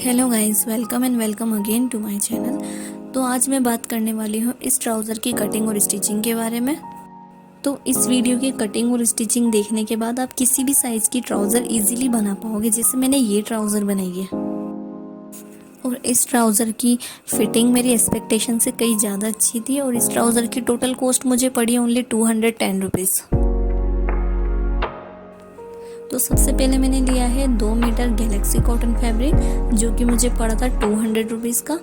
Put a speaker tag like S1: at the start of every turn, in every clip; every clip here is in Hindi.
S1: Hello guys, welcome and welcome again to my channel. तो आज मैं बात करने वाली हूँ इस ट्राउज़र की कटिंग और स्टिचिंग के बारे में। तो इस वीडियो की कटिंग और स्टिचिंग देखने के बाद आप किसी भी साइज़ की ट्राउज़र इजीली बना पाओगे, जैसे मैंने ये ट्राउज़र बनाई है। और इस ट्राउज़र की फिटिंग मेरी एक्सपेक्टेशन से कई ज़्यादा अच्छी थी और इस ट्राउज़र की टोटल कॉस्ट मुझे पड़ी ओनली 210 रुपीज़। तो सबसे पहले मैंने लिया है 2 मीटर गैलेक्सी कॉटन फैब्रिक, जो कि मुझे पड़ा था 200 रुपीज़ का।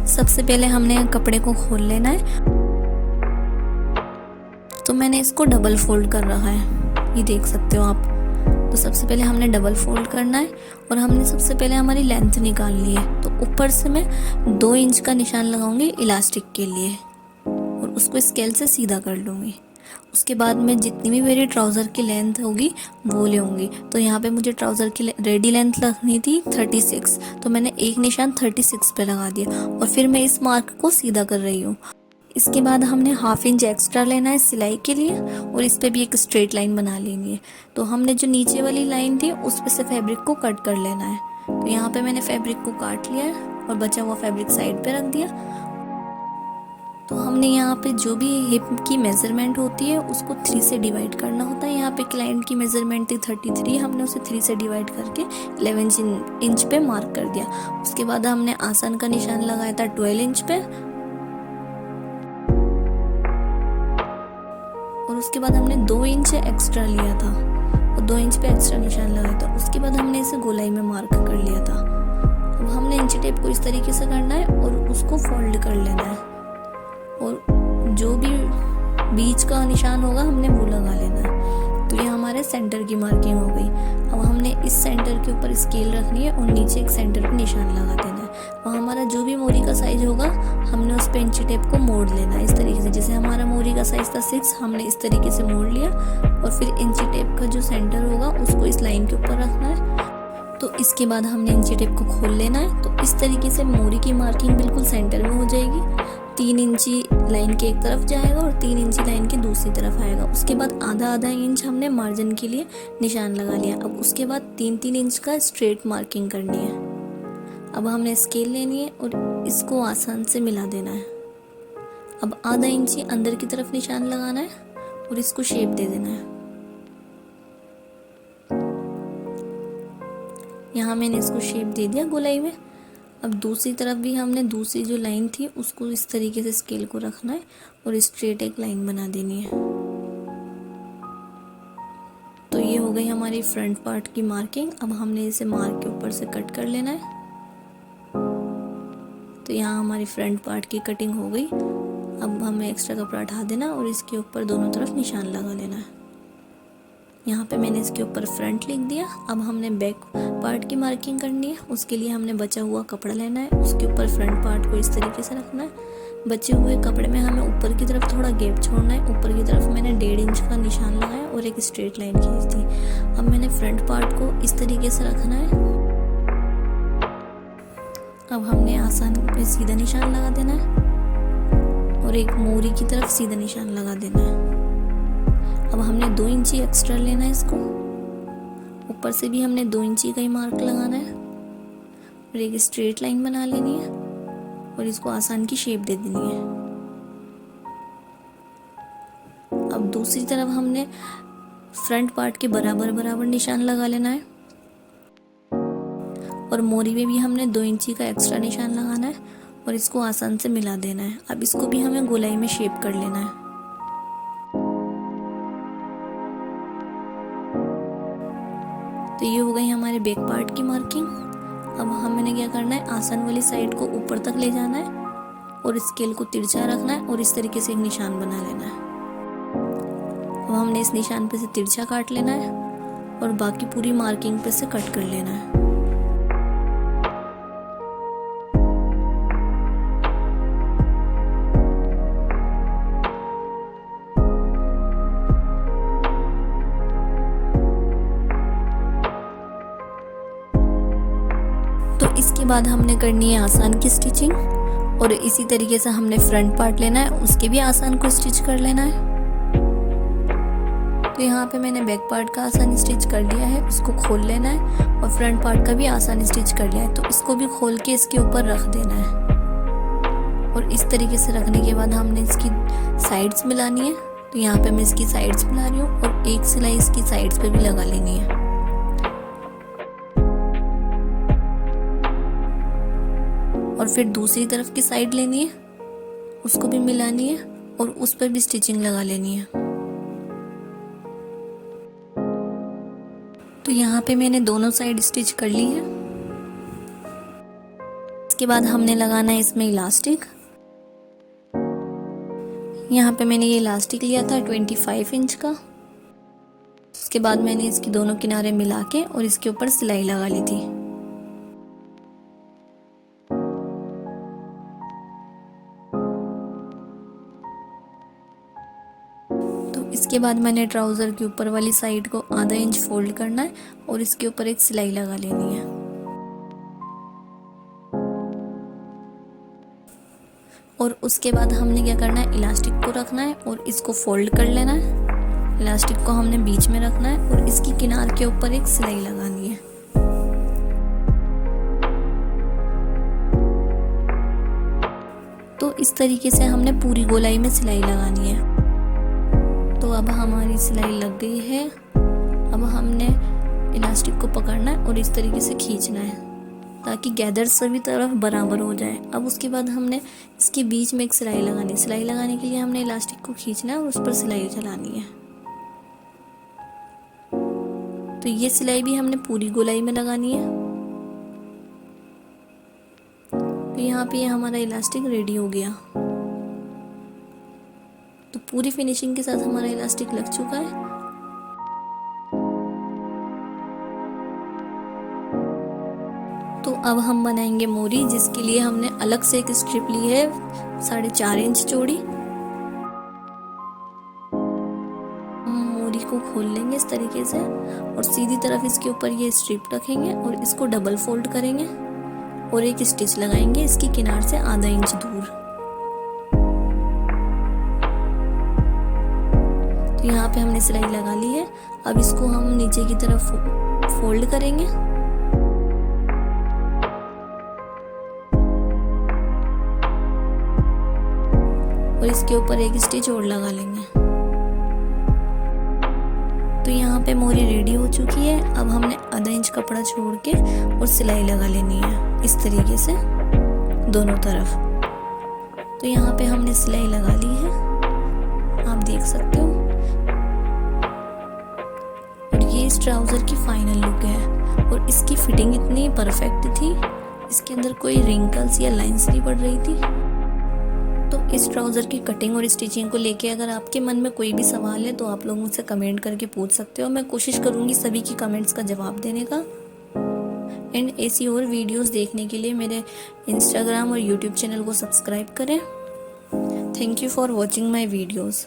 S1: सबसे पहले हमने कपड़े को खोल लेना है। तो मैंने इसको डबल फोल्ड कर रहा है, ये देख सकते हो आप। तो सबसे पहले हमने डबल फोल्ड करना है और हमने सबसे पहले हमारी लेंथ निकाल ली है। तो ऊपर से मैं 2 इंच का निशान लगाऊंगी इलास्टिक के लिए और उसको स्केल से सीधा कर लूँगी। उसके बाद मैं जितनी भी मेरी ट्राउज़र की लेंथ होगी वो लूँगी। तो यहाँ पे मुझे ट्राउज़र की रेडी लेंथ लगनी थी 36, तो मैंने एक निशान 36 पे लगा दिया और फिर मैं इस मार्क को सीधा कर रही हूँ। इसके बाद हमने हाफ इंच एक्स्ट्रा लेना है सिलाई के लिए और इस पर भी एक स्ट्रेट लाइन बना लेनी है। तो हमने जो नीचे वाली लाइन थी उस पर से फैब्रिक को कट कर लेना है। तो यहाँ पे मैंने फैब्रिक को काट लिया है और बचा हुआ फैब्रिक साइड पे रख दिया। तो हमने यहाँ पे जो भी हिप की मेज़रमेंट होती है उसको 3 से डिवाइड करना होता है। यहाँ पे क्लाइंट की मेज़रमेंट थी 33, हमने उसे 3 से डिवाइड करके 11 इंच पे मार्क कर दिया। उसके बाद हमने आसन का निशान लगाया था 12 इंच पे और उसके बाद हमने 2 इंच एक्स्ट्रा लिया था और 2 इंच पे एक्स्ट्रा निशान लगाया था। उसके बाद हमने इसे गोलाई में मार्क कर लिया था। अब हमने इंची टेप को इस तरीके से करना है और उसको फोल्ड कर लेना है और जो भी बीच का निशान होगा हमने वो लगा लेना है। तो ये हमारे सेंटर की मार्किंग हो गई। अब हमने इस सेंटर के ऊपर स्केल रखनी है और नीचे एक सेंटर पे निशान लगा देना है और हमारा जो भी मोरी का साइज होगा हमने उस पे इंची टेप को मोड़ लेना है इस तरीके से। जैसे हमारा मोरी का साइज था 6, हमने इस तरीके से मोड़ लिया और फिर इंची टेप का जो सेंटर होगा उसको इस लाइन के ऊपर रखना है। तो इसके बाद हमने इंची टेप को खोल लेना है। तो इस तरीके से मोरी की मार्किंग बिल्कुल सेंटर में हो जाएगी। 3 इंची लाइन के एक तरफ जाएगा और 3 इंची लाइन के दूसरी तरफ आएगा। उसके बाद आधा आधा इंच हमने मार्जिन के लिए निशान लगा लिया। अब उसके बाद 3-3 इंच का स्ट्रेट मार्किंग करनी है। अब हमने स्केल लेनी है और इसको आसान से मिला देना है। अब आधा इंची अंदर की तरफ निशान लगाना है और इसको शेप दे देना है। यहाँ मैंने इसको शेप दे दिया गोलाई में। अब दूसरी तरफ भी हमने दूसरी जो लाइन थी उसको इस तरीके से स्केल को रखना है और स्ट्रेट एक लाइन बना देनी है। तो ये हो गई हमारी फ्रंट पार्ट की मार्किंग। अब हमने इसे मार्क के ऊपर से कट कर लेना है। तो यहाँ हमारी फ्रंट पार्ट की कटिंग हो गई। अब हमें एक्स्ट्रा कपड़ा हटा देना और इसके ऊपर दोनों तरफ निशान लगा लेना है। यहाँ पे मैंने इसके ऊपर फ्रंट लिख दिया। अब हमने बैक पार्ट की मार्किंग करनी है। उसके लिए हमने बचा हुआ कपड़ा लेना है, उसके ऊपर फ्रंट पार्ट को इस तरीके से रखना है। बचे हुए कपड़े में हमें ऊपर की तरफ थोड़ा गैप छोड़ना है। ऊपर की तरफ मैंने 1.5 इंच का निशान लगाया और एक स्ट्रेट लाइन खींच दी। अब मैंने फ्रंट पार्ट को इस तरीके से रखना है। अब हमने आसान पे सीधा निशान लगा देना है और एक मोरी की तरफ सीधा निशान लगा देना है। अब हमने 2 इंची एक्स्ट्रा लेना है इसको। ऊपर से भी हमने 2 इंची का ही मार्क लगाना है और एक स्ट्रेट लाइन बना लेनी है और इसको आसान की शेप दे देनी है। अब दूसरी तरफ हमने फ्रंट पार्ट के बराबर बराबर निशान लगा लेना है और मोरी में भी हमने 2 इंची का एक्स्ट्रा निशान लगाना है और इसको आसान से मिला देना है। अब इसको भी हमें गोलाई में शेप कर लेना है। तो ये हो गई हमारे बैक पार्ट की मार्किंग। अब हमने क्या करना है, आसन वाली साइड को ऊपर तक ले जाना है और स्केल को तिरछा रखना है और इस तरीके से एक निशान बना लेना है। अब हमने इस निशान पे से तिरछा काट लेना है और बाकी पूरी मार्किंग पे से कट कर लेना है। तो इसके बाद हमने करनी है आसान की स्टिचिंग और इसी तरीके से हमने फ्रंट पार्ट लेना है, उसके भी आसान को स्टिच कर लेना है। तो यहाँ पे मैंने बैक पार्ट का आसान स्टिच कर लिया है, उसको खोल लेना है और फ्रंट पार्ट का भी आसान स्टिच कर लिया है, तो इसको भी खोल के इसके ऊपर रख देना है। और इस तरीके से रखने के बाद हमने इसकी साइड्स मिलानी है। तो यहाँ पे मैं इसकी साइड्स मिला रही हूँ और एक सिलाई इसकी साइड्स पे भी लगा लेनी है। और फिर दूसरी तरफ की साइड लेनी है, उसको भी मिलानी है और उस पर भी स्टिचिंग लगा लेनी है। तो यहाँ पे मैंने दोनों साइड स्टिच कर ली है। इसके बाद हमने लगाना है इसमें इलास्टिक। यहाँ पे मैंने ये इलास्टिक लिया था 25 इंच का। उसके बाद मैंने इसके दोनों किनारे मिला के और इसके ऊपर सिलाई लगा ली थी। इसके बाद मैंने ट्राउज़र के ऊपर वाली साइड को आधा इंच फोल्ड करना है और इसके ऊपर एक सिलाई लगा लेनी है। और उसके बाद हमने क्या करना है, इलास्टिक को रखना है और इसको फोल्ड कर लेना है। इलास्टिक को हमने बीच में रखना है और इसकी किनार के ऊपर एक सिलाई लगानी है। तो इस तरीके से हमने पूरी गोलाई में सिलाई लगानी है। तो अब हमारी सिलाई लग गई है। अब हमने इलास्टिक को पकड़ना है और इस तरीके से खींचना है ताकि गैदर सभी तरफ बराबर हो जाए। अब उसके बाद हमने इसके बीच में एक सिलाई लगानी है। सिलाई लगाने के लिए हमने इलास्टिक को खींचना है और उस पर सिलाई चलानी है। तो ये सिलाई भी हमने पूरी गोलाई में लगानी है। तो यहाँ पे हमारा इलास्टिक रेडी हो गया। तो पूरी फिनिशिंग के साथ हमारा इलास्टिक लग चुका है। तो अब हम बनाएंगे मोरी, जिसके लिए हमने अलग से एक स्ट्रिप ली है 4.5 इंच चौड़ी। हम मोरी को खोल लेंगे इस तरीके से और सीधी तरफ इसके ऊपर ये स्ट्रिप रखेंगे और इसको डबल फोल्ड करेंगे और एक स्टिच लगाएंगे इसकी किनार से आधा इंच दूर। तो यहाँ पे हमने सिलाई लगा ली है। अब इसको हम नीचे की तरफ फोल्ड करेंगे और इसके ऊपर एक स्टिच और लगा लेंगे। तो यहाँ पे मोरी रेडी हो चुकी है। अब हमने आधा इंच कपड़ा छोड़ के और सिलाई लगा लेनी है इस तरीके से दोनों तरफ। तो यहाँ पे हमने सिलाई लगा ली है, आप देख सकते हो। और ये इस ट्राउजर की फाइनल लुक है और इसकी फिटिंग इतनी परफेक्ट थी, इसके अंदर कोई रिंकल्स या लाइंस नहीं पड़ रही थी। तो इस ट्राउज़र की कटिंग और स्टिचिंग को लेके अगर आपके मन में कोई भी सवाल है तो आप लोग मुझसे कमेंट करके पूछ सकते हो। मैं कोशिश करूँगी सभी की कमेंट्स का जवाब देने का। एंड ऐसी और वीडियोस देखने के लिए मेरे इंस्टाग्राम और यूट्यूब चैनल को सब्सक्राइब करें। Thank you for watching my videos.